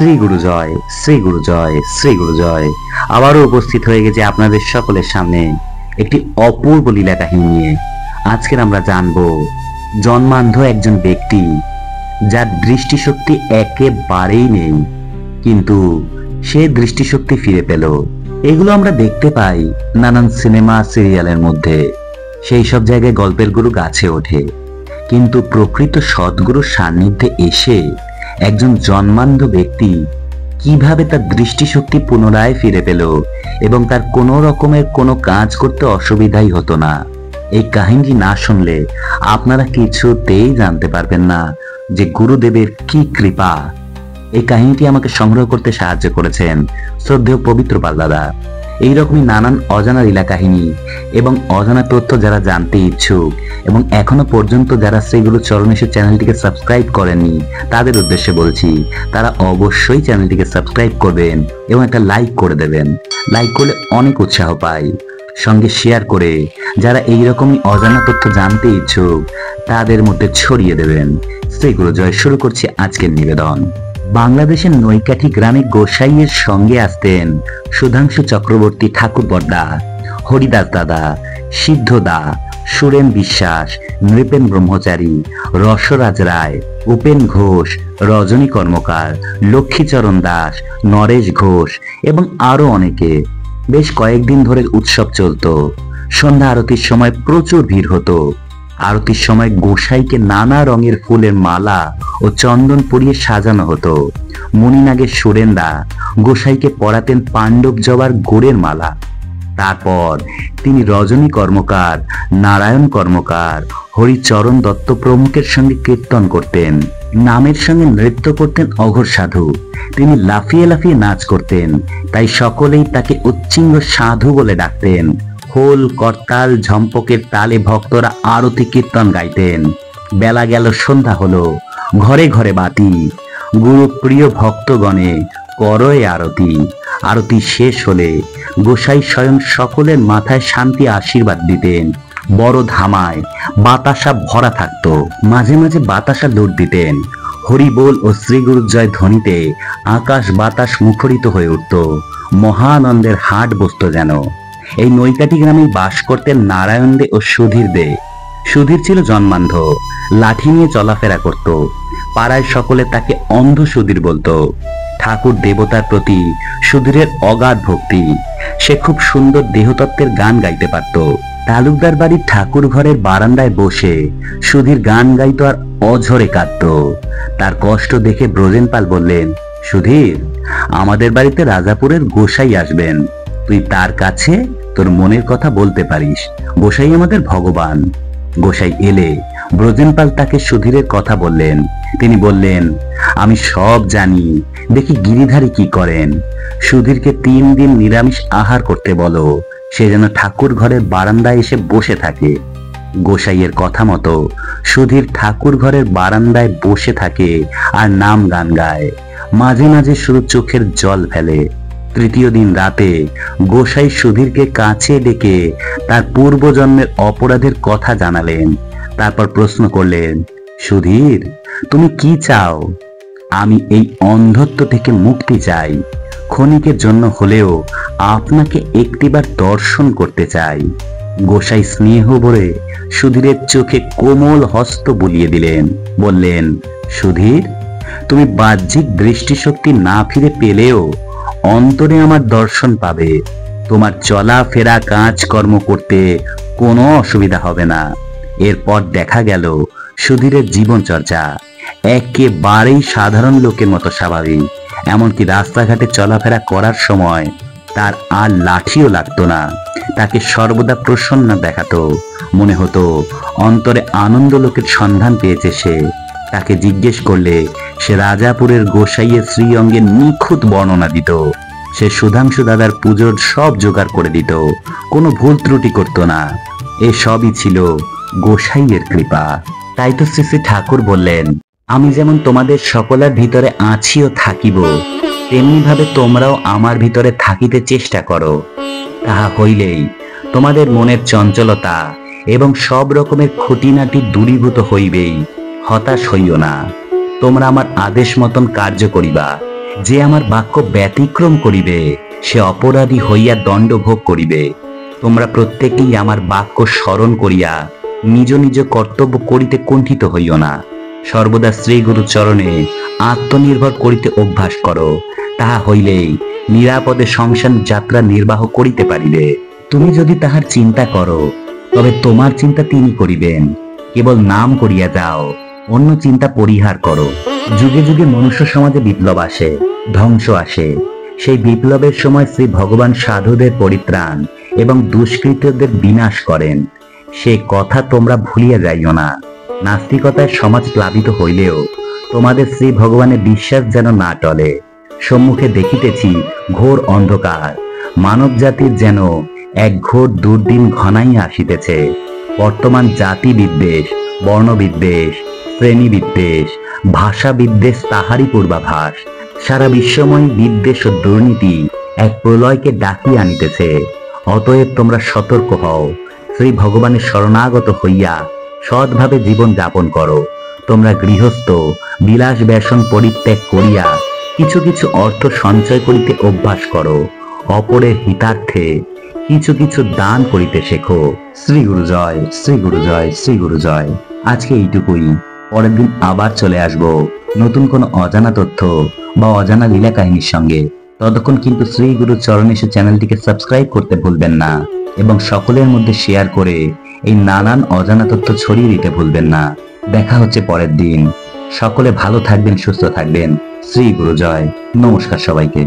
শ্রী গুরু জয়, শ্রী গুরু জয়, শ্রী গুরু জয়। আবারও উপস্থিত হয়ে গেছে আপনাদের সকলের সামনে একটি অপূর্ব লীলা কাহিনী নিয়ে। আজকের আমরা জানব জন্মান্ধ একজন ব্যক্তি যার দৃষ্টিশক্তি একেবারেই নেই, কিন্তু সে দৃষ্টিশক্তি ফিরে পেল। এগুলো আমরা দেখতে পাই নানান সিনেমা সিরিয়ালের মধ্যে। সেই সব জায়গায় গল্পের গুরু গাছে ওঠে, কিন্তু প্রকৃত সদ্গুরুর সান্নিধ্যে এসে একজন জন্মান্ধ ব্যক্তি কিভাবে তার দৃষ্টিশক্তি পুনরায় ফিরে পেল এবং তার কোনো রকমের কোনো কাজ করতে অসুবিধাই হতো না, এই কাহিনী না শুনলে আপনারা কিছুতেই জানতে পারবেন না যে গুরুদেবের কি কৃপা। এই কাহিনীটি আমাকে সংগ্রহ করতে সাহায্য করেছেন শ্রদ্ধেয় পবিত্র পাল দাদা। এইরকমই নানান অজানা লীলা কাহিনী এবং অজানা তথ্য যারা জানতে ইচ্ছুক এবং এখনো পর্যন্ত যারা শ্রীগুরু চরণেশ্বর চ্যানেলটিকে সাবস্ক্রাইব করেননি তাদের উদ্দেশ্যে বলছি, তারা অবশ্যই চ্যানেলটিকে সাবস্ক্রাইব করবেন এবং একটা লাইক করে দেবেন। লাইক করলে অনেক উৎসাহ পাই, সঙ্গে শেয়ার করে যারা এইরকমই অজানা তথ্য জানতে ইচ্ছুক তাদের মধ্যে ছড়িয়ে দেবেন। শ্রীগুরু জয়। শুরু করছি আজকের নিবেদন। বাংলাদেশের নৈকাঠি গ্রামে গোসাইয়ের সঙ্গে আসতেন সুধাংশু চক্রবর্তী ঠাকুর বড্ডা, হরিদাস দাদা, সিদ্ধ দা, সুরেন বিশ্বাস, নৃপেন ব্রহ্মচারী, রসরাজ রায়, উপেন ঘোষ, রজনী কর্মকার, লক্ষ্মীচরণ দাস, নরেশ ঘোষ এবং আরো অনেকে। বেশ কয়েকদিন ধরে উৎসব চলত। সন্ধ্যা আরতির সময় প্রচুর ভিড় হতো। আরতির সময় গোসাইকে নানা রঙের ফুলের মালা ও চন্দন পরিয়ে সাজানো হতো। মণিনাগের সুরেন্দা গোসাইকে পরাতেন পাণ্ডব জবার গোড়ের মালা। তারপর তিনি রজনী কর্মকার, নারায়ণ কর্মকার, হরিচরণ দত্ত প্রমুখের সঙ্গে কীর্তন করতেন। নামের সঙ্গে নৃত্য করতেন অঘোর সাধু। তিনি লাফিয়ে লাফিয়ে নাচ করতেন, তাই সকলেই তাকে উচ্চিঙ্গ সাধু বলে ডাকতেন। খোল, করতাল, ঝম্পকের তালে ভক্তরা আরতি কীর্তন গাইতেন। বেলা গেল, সন্ধ্যা হলো, ঘরে ঘরে বাতি। গুরু প্রিয় ভক্তগণে করয় আরতি। আরতি শেষ হলে গোসাই স্বয়ং সকলের মাথায় শান্তি আশীর্বাদ দিতেন। বড় ধামায় বাতাসা ভরা থাকতো। মাঝে মাঝে বাতাসা লুট দিতেন। হরিবোল ও শ্রীগুরু জয় ধ্বনিতে আকাশ বাতাস মুখরিত হয়ে উঠত। মহানন্দের হাট বসত যেন। এই নৈকাঠি গ্রামে বাস করতেন নারায়ণ দে ও সুধীর দে। সুধীর ছিল জন্মান্ধ, লাঠি নিয়ে চলাফেরা করত। পাড়ায় সকলে তাকে অন্ধ সুধীর বলতো। ঠাকুর দেবতার প্রতি সুধীরের অগাধ ভক্তি। সে খুব সুন্দর দেহতত্ত্বের গান গাইতে পারত। তালুকদার বাড়ির ঠাকুর ঘরের বারান্দায় বসে সুধীর গান গাইতো আর অঝরে কাঁদত। তার কষ্ট দেখে ব্রজেনপাল বললেন, সুধীর, আমাদের বাড়িতে রাজাপুরের গোসাই আসবেন, তুই তার কাছে তোর মনের কথা বলতে পারিস। গোসাই আমাদের ভগবান। গোসাই এলে ব্রজেনপাল তাকে সুধীরের কথা বললেন। তিনি বললেন, আমি সব জানি, দেখি গিরিধারী কি করেন। সুধীরকে 3 দিন নিরামিষ আহার করতে বলো, সে যেন ঠাকুর ঘরের বারান্দায় এসে বসে থাকে। গোসাইয়ের কথা মতো সুধীর ঠাকুর ঘরের বারান্দায় বসে থাকে আর নাম গান গায়। মাঝে মাঝে শুধু চোখের জল ফেলে। তৃতীয় দিন রাতে গোসাই সুধীরকে কাছে ডেকে তার পূর্বজন্মের অপরাধের কথা জানালেন। তারপর প্রশ্ন করলেন, সুধীর, তুমি কি চাও? আমি এই অন্ধত্ব থেকে মুক্তি চাই। ক্ষণিকের জন্য হলেও আপনাকে একটিবার দর্শন করতে চাই। গোসাই স্নেহ ভরে সুধীরের চোখে কোমল হস্ত বুলিয়ে দিলেন। বললেন, সুধীর, তুমি বাহ্যিক দৃষ্টিশক্তি না ফিরে পেলেও অন্তরে আমার দর্শন পাবে। তোমার চলাফেরা কাজকর্ম করতে কোনো অসুবিধা হবে না। এরপর দেখা গেল সুধীরের জীবনচর্চা একেবারেই সাধারণ লোকের মতো স্বাভাবিক। এমনকি রাস্তাঘাটে চলাফেরা করার সময় তার আর লাঠিও লাগতো না। তাকে সর্বদা প্রসন্ন দেখাতো। মনে হতো অন্তরে আনন্দ লোকের সন্ধান পেয়েছে সে। তাকে জিজ্ঞেস করলে সে রাজাপুরের গোসাইয়ের শ্রীঅঙ্গের নিখুঁত বর্ণনা দিত। সে সুধাংশু দাদার পুজোর সব জোগাড় করে দিত, কোনো ভুল ত্রুটি করত না। এসবই ছিল গোসাইয়ের কৃপা। তাই তো শ্রী শ্রী ঠাকুর বললেন, আমি যেমন তোমাদের সকলের ভিতরে আছি ও থাকিব, তেমনি ভাবে তোমরাও আমার ভিতরে থাকিতে চেষ্টা করো। তাহা হইলেই তোমাদের মনের চঞ্চলতা এবং সব রকমের খুঁটিনাটি দূরীভূত হইবেই। হতাশ হইও না। তোমরা আমার আদেশ মতন কার্য করিবা যে আমার বাক্য ব্যতিক্রম করিবে সে অপরাধী হইয়া দণ্ড ভোগ করিবে। তোমরা প্রত্যেকেই আমার বাক্য স্মরণ করিয়া নিজ নিজ কর্তব্য করিতে কুণ্ঠিত হইও না। সর্বদা শ্রী গুরু চরণে আত্মনির্ভর করিতে অভ্যাস করো, তাহা হইলেই নিরাপদে সংসার যাত্রা নির্বাহ করিতে পারিবে। তুমি যদি তাহার চিন্তা করো তবে তোমার চিন্তা তিনি করিবেন। কেবল নাম করিয়া যাও, অন্য চিন্তা পরিহার করো। যুগে যুগে মনুষ্য সমাজে বিপ্লব আসে, ধ্বংস আসে। সেই বিপ্লবের সময় শ্রী ভগবান সাধুদের পরিত্রাণ এবং দুষ্কৃতদের বিনাশ করেন, সে কথা তোমরা ভুলিয়া যাইও না। নাস্তিকতায় সমাজ প্লাবিত হইলেও তোমাদের শ্রী ভগবানের বিশ্বাস যেন না টলে। সম্মুখে দেখিতেছি ঘোর অন্ধকার, মানব জাতির যেন এক ঘোর দুর্দিন ঘনাইয়া আসিতেছে। বর্তমান জাতি বিদ্বেষ, বর্ণবিদ্বেষ, শ্রেণী বিদ্বেষ, ভাষা বিদ্বেষ তাহারই পূর্বাভাস। সারা বিশ্বময় বিদ্বেষ ও দুর্নীতি এক প্রলয়কে ডাকিয়ে আনিতেছে। অতএব তোমরা সতর্ক হও, শ্রী ভগবানের শরণাগত হইয়া সৎভাবে জীবন যাপন করো। তোমরা গৃহস্থ বিলাস ব্যসন পরিত্যাগ করিয়া কিছু কিছু অর্থ সঞ্চয় করিতে অভ্যাস করো। অপরের হিতার্থে কিছু কিছু দান করিতে শেখো। শ্রী গুরু জয়, শ্রী গুরু জয়, শ্রী গুরু জয়। আজকে এইটুকুই। পরের দিন আবার চলে আসব নতুন কোনো অজানা তথ্য বা অজানা লীলা কাহিনীর সঙ্গে। ততক্ষণ কিন্তু শ্রী গুরু চরণেশ চ্যানেলটিকে সাবস্ক্রাইব করতে ভুলবেন না এবং সকলের মধ্যে শেয়ার করে এই নানান অজানা তথ্য ছড়িয়ে দিতে ভুলবেন না। দেখা হচ্ছে পরের দিন। সকলে ভালো থাকবেন, সুস্থ থাকবেন। শ্রী গুরু জয়। নমস্কার সবাইকে।